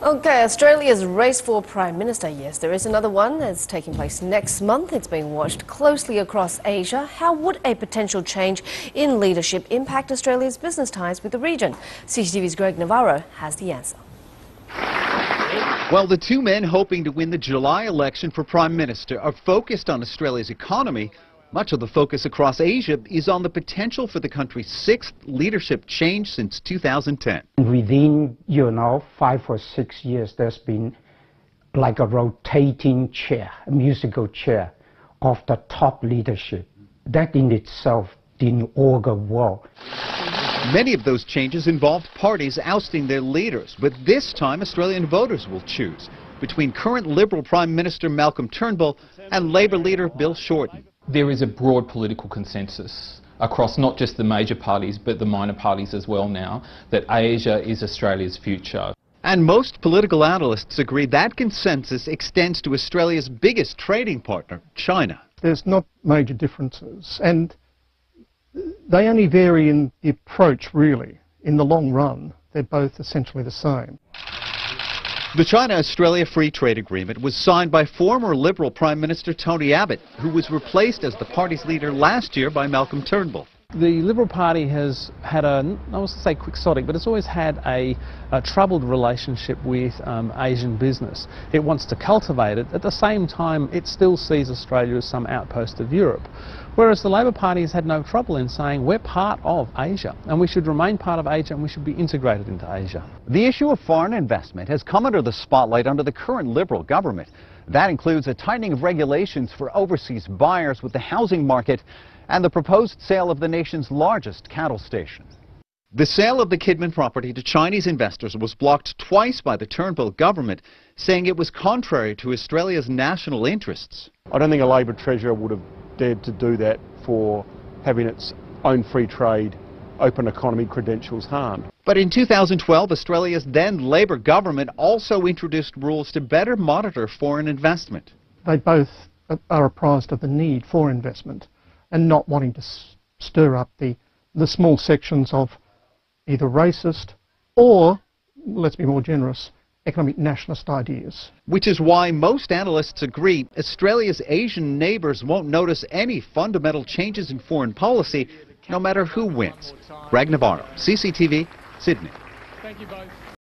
Okay, Australia's race for Prime Minister. Yes, there is another one that's taking place next month. It's being watched closely across Asia. How would a potential change in leadership impact Australia's business ties with the region? CCTV's Greg Navarro has the answer. Well, the two men hoping to win the July election for Prime Minister are focused on Australia's economy. Much of the focus across Asia is on the potential for the country's sixth leadership change since 2010. Within, 5 or 6 years, there's been like a rotating chair, a musical chair of the top leadership. That in itself didn't augur well. Many of those changes involved parties ousting their leaders, but this time Australian voters will choose between current Liberal Prime Minister Malcolm Turnbull and Labor leader Bill Shorten. There is a broad political consensus across not just the major parties but the minor parties as well now that Asia is Australia's future. And most political analysts agree that consensus extends to Australia's biggest trading partner, China. There's not major differences, and they only vary in the approach, really. In the long run, they're both essentially the same. The China-Australia Free Trade Agreement was signed by former Liberal Prime Minister Tony Abbott, who was replaced as the party's leader last year by Malcolm Turnbull. The Liberal Party has had I was to say quixotic, but it's always had a troubled relationship with Asian business. It wants to cultivate it. At the same time, it still sees Australia as some outpost of Europe. Whereas the Labor Party has had no trouble in saying we're part of Asia and we should remain part of Asia and we should be integrated into Asia. The issue of foreign investment has come under the spotlight under the current Liberal government. That includes a tightening of regulations for overseas buyers with the housing market and the proposed sale of the nation's largest cattle station. The sale of the Kidman property to Chinese investors was blocked twice by the Turnbull government, saying it was contrary to Australia's national interests. I don't think a Labor Treasurer would have dared to do that for having its own free trade, open economy credentials harmed. But in 2012, Australia's then Labor government also introduced rules to better monitor foreign investment. They both are apprised of the need for investment and not wanting to stir up the small sections of either racist or, let's be more generous, economic nationalist ideas. Which is why most analysts agree Australia's Asian neighbours won't notice any fundamental changes in foreign policy, no matter who wins. Greg Navarro, CCTV, Sydney. Thank you both.